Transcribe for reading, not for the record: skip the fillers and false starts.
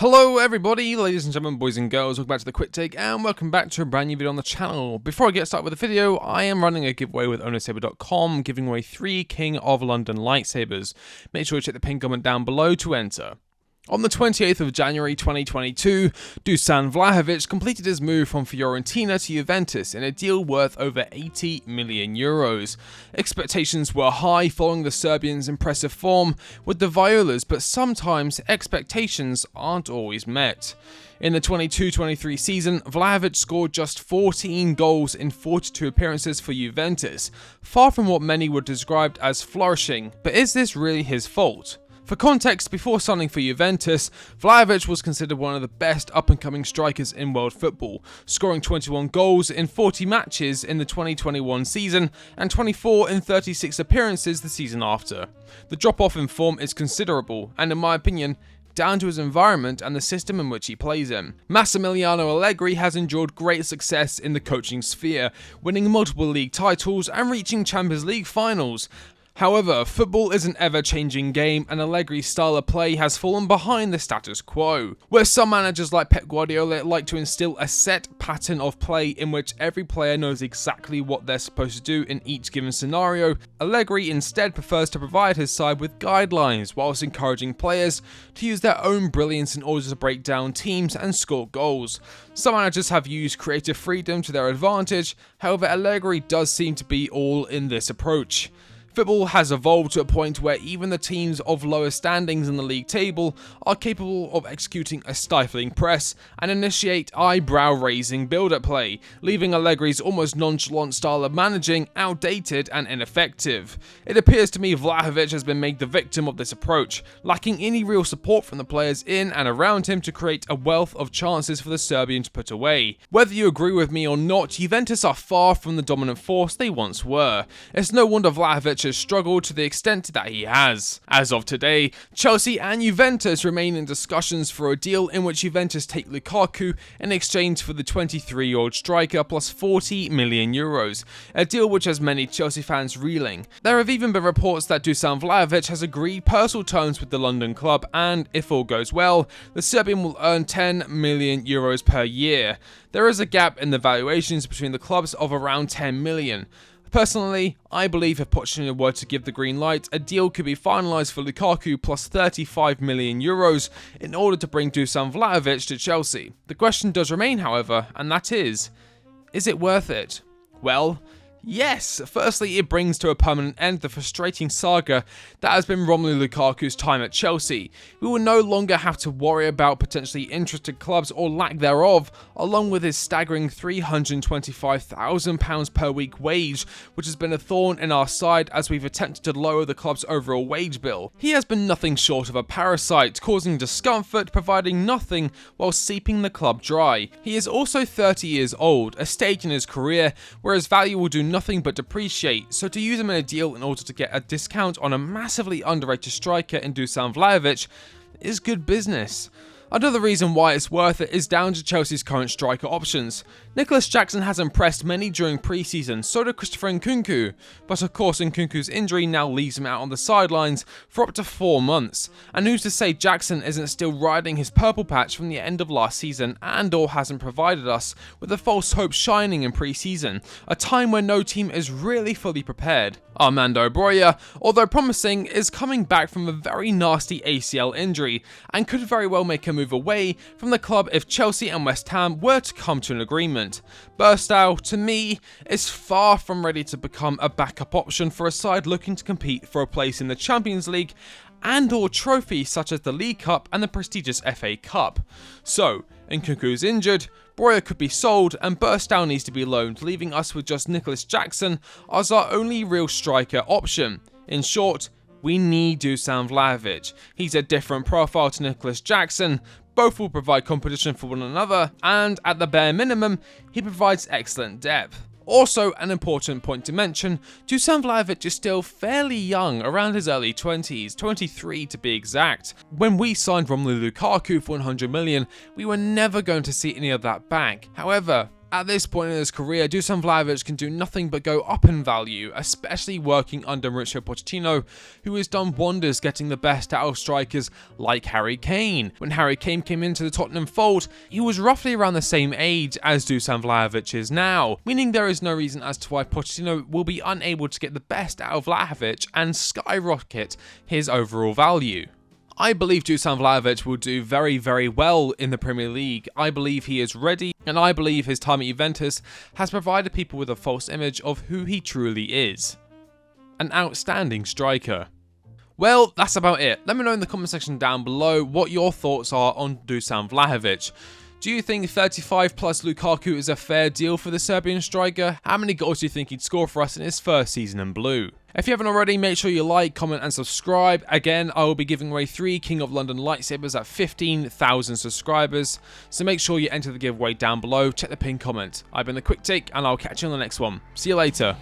Hello everybody, ladies and gentlemen, boys and girls, welcome back to the Quick Take and welcome back to a brand new video on the channel. Before I get started with the video, I am running a giveaway with ownersaber.com, giving away 3 King of London lightsabers. Make sure to check the pinned comment down below to enter. On the 28th of January 2022, Dusan Vlahovic completed his move from Fiorentina to Juventus in a deal worth over 80 million euros. Expectations were high following the Serbian's impressive form with the Violas, but sometimes expectations aren't always met. In the 22-23 season, Vlahovic scored just 14 goals in 42 appearances for Juventus, far from what many would describe as flourishing. But is this really his fault? For context, before signing for Juventus, Vlahovic was considered one of the best up-and-coming strikers in world football, scoring 21 goals in 40 matches in the 2021 season and 24 in 36 appearances the season after. The drop-off in form is considerable, and in my opinion, down to his environment and the system in which he plays in. Massimiliano Allegri has enjoyed great success in the coaching sphere, winning multiple league titles and reaching Champions League finals. However, football is an ever-changing game and Allegri's style of play has fallen behind the status quo. Where some managers like Pep Guardiola like to instill a set pattern of play in which every player knows exactly what they're supposed to do in each given scenario, Allegri instead prefers to provide his side with guidelines whilst encouraging players to use their own brilliance in order to break down teams and score goals. Some managers have used creative freedom to their advantage, however Allegri does seem to be all in this approach. Football has evolved to a point where even the teams of lower standings in the league table are capable of executing a stifling press and initiate eyebrow-raising build-up play, leaving Allegri's almost nonchalant style of managing outdated and ineffective. It appears to me Vlahovic has been made the victim of this approach, lacking any real support from the players in and around him to create a wealth of chances for the Serbian to put away. Whether you agree with me or not, Juventus are far from the dominant force they once were. It's no wonder Vlahovic has struggled to the extent that he has. As of today, Chelsea and Juventus remain in discussions for a deal in which Juventus take Lukaku in exchange for the 23-year-old striker plus 40 million euros, a deal which has many Chelsea fans reeling. There have even been reports that Dusan Vlahovic has agreed personal terms with the London club and, if all goes well, the Serbian will earn 10 million euros per year. There is a gap in the valuations between the clubs of around 10 million. Personally, I believe if Pochettino were to give the green light, a deal could be finalised for Lukaku plus 35 million euros in order to bring Dusan Vlahovic to Chelsea. The question does remain, however, and that is it worth it? Well, yes. Firstly, it brings to a permanent end the frustrating saga that has been Romelu Lukaku's time at Chelsea. We will no longer have to worry about potentially interested clubs or lack thereof, along with his staggering £325,000 per week wage, which has been a thorn in our side as we've attempted to lower the club's overall wage bill. He has been nothing short of a parasite, causing discomfort, providing nothing while seeping the club dry. He is also 30 years old, a stage in his career where his value will do nothing but depreciate, so to use him in a deal in order to get a discount on a massively underrated striker in Dusan Vlahovic is good business. Another reason why it's worth it is down to Chelsea's current striker options. Nicholas Jackson has impressed many during pre-season, so did Christopher Nkunku, but of course Nkunku's injury now leaves him out on the sidelines for up to 4 months, and who's to say Jackson isn't still riding his purple patch from the end of last season and or hasn't provided us with a false hope shining in pre-season, a time when no team is really fully prepared. Armando Broja, although promising, is coming back from a very nasty ACL injury and could very well make a move away from the club if Chelsea and West Ham were to come to an agreement. Burstow, to me, is far from ready to become a backup option for a side looking to compete for a place in the Champions League and or trophies such as the League Cup and the prestigious FA Cup. So, Nkunku's injured, Broja could be sold and Burstow needs to be loaned, leaving us with just Nicholas Jackson as our only real striker option. In short, we need Dusan Vlahovic. He's a different profile to Nicholas Jackson. Both will provide competition for one another, and at the bare minimum, he provides excellent depth. Also, an important point to mention, Dusan Vlahovic is still fairly young, around his early 20s, 23 to be exact. When we signed Romelu Lukaku for 100 million, we were never going to see any of that back. However, At this point in his career, Dusan Vlahovic can do nothing but go up in value, especially working under Mauricio Pochettino, who has done wonders getting the best out of strikers like Harry Kane. When Harry Kane came into the Tottenham fold, he was roughly around the same age as Dusan Vlahovic is now, meaning there is no reason as to why Pochettino will be unable to get the best out of Vlahovic and skyrocket his overall value. I believe Dusan Vlahovic will do very, very well in the Premier League. I believe he is ready, and I believe his time at Juventus has provided people with a false image of who he truly is. An outstanding striker. Well, that's about it. Let me know in the comment section down below what your thoughts are on Dusan Vlahovic. Do you think 35 plus Lukaku is a fair deal for the Serbian striker? How many goals do you think he'd score for us in his first season in blue? If you haven't already, make sure you like, comment and subscribe. Again, I will be giving away 3 King of London lightsabers at 15,000 subscribers, so make sure you enter the giveaway down below. Check the pinned comment. I've been The Quick Take, and I'll catch you on the next one. See you later.